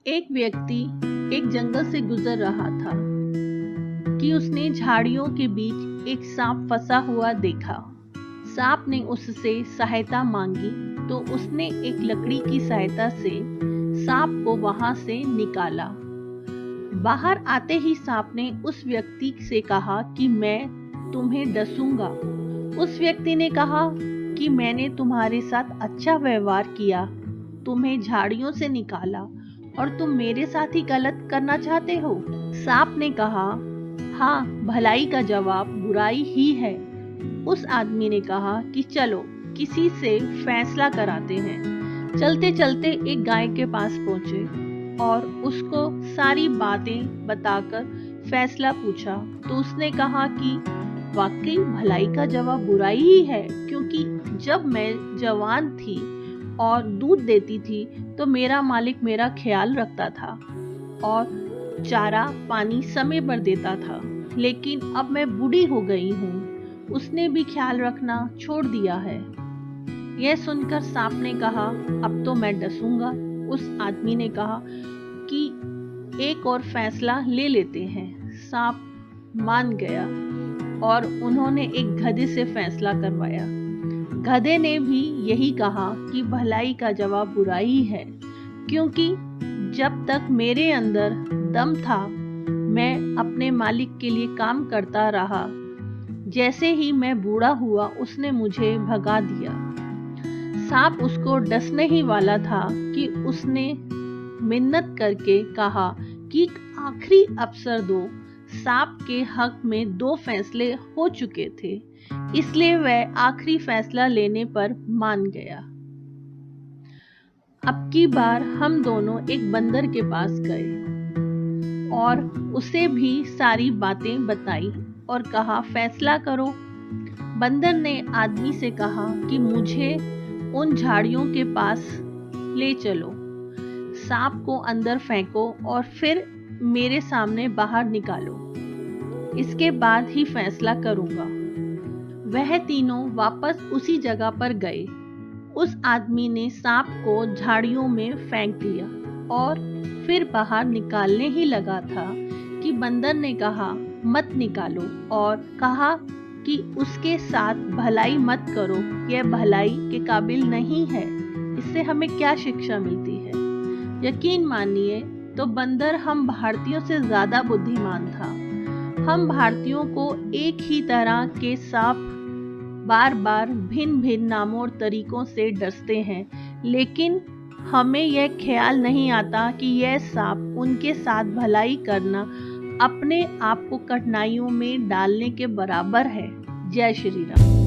एक व्यक्ति एक जंगल से गुजर रहा था कि उसने झाड़ियों के बीच एक सांप फंसा हुआ देखा। सांप ने उससे सहायता मांगी तो उसने एक लकड़ी की सहायता से सांप को वहां से निकाला। बाहर आते ही सांप ने उस व्यक्ति से कहा कि मैं तुम्हें डसूंगा। उस व्यक्ति ने कहा कि मैंने तुम्हारे साथ अच्छा व्यवहार किया, तुम्हें झाड़ियों से निकाला और तुम मेरे साथ ही गलत करना चाहते हो। सांप ने कहा, हाँ, भलाई का जवाब बुराई ही है। उस आदमी ने कहा कि चलो किसी से फैसला कराते हैं। चलते चलते एक गाय के पास पहुंचे और उसको सारी बातें बताकर फैसला पूछा तो उसने कहा कि वाकई भलाई का जवाब बुराई ही है, क्योंकि जब मैं जवान थी और दूध देती थी तो मेरा मालिक मेरा ख्याल रखता था और चारा पानी समय पर देता था, लेकिन अब मैं बूढ़ी हो गई हूँ, उसने भी ख्याल रखना छोड़ दिया है। यह सुनकर सांप ने कहा, अब तो मैं डसूंगा। उस आदमी ने कहा कि एक और फैसला ले लेते हैं। सांप मान गया और उन्होंने एक गधे से फैसला करवाया। गधे ने भी यही कहा कि भलाई का जवाब बुराई है, क्योंकि जब तक मेरे अंदर दम था मैं अपने मालिक के लिए काम करता रहा। जैसे ही मैं बूढ़ा हुआ उसने मुझे भगा दिया। सांप उसको डसने ही वाला था कि उसने मिन्नत करके कहा कि एक आखिरी अवसर दो। सांप के हक में 2 फैसले हो चुके थे, इसलिए वह आखिरी फैसला लेने पर मान गया। अब की बार हम दोनों एक बंदर के पास गए और उसे भी सारी बातें बताई और कहा, फैसला करो। बंदर ने आदमी से कहा कि मुझे उन झाड़ियों के पास ले चलो, सांप को अंदर फेंको और फिर मेरे सामने बाहर निकालो, इसके बाद ही फैसला करूंगा। वह तीनों वापस उसी जगह पर गए। उस आदमी ने सांप को झाड़ियों में फेंक दिया और फिर बाहर निकालने ही लगा था कि बंदर ने कहा, मत निकालो, और कहा कि उसके साथ भलाई मत करो, यह भलाई के काबिल नहीं है। इससे हमें क्या शिक्षा मिलती है? यकीन मानिए तो बंदर हम भारतीयों से ज्यादा बुद्धिमान था। हम भारतीयों को एक ही तरह के सांप बार बार भिन्न भिन्न नामों और तरीकों से डसते हैं, लेकिन हमें यह ख्याल नहीं आता कि यह सांप उनके साथ भलाई करना अपने आप को कठिनाइयों में डालने के बराबर है। जय श्री राम।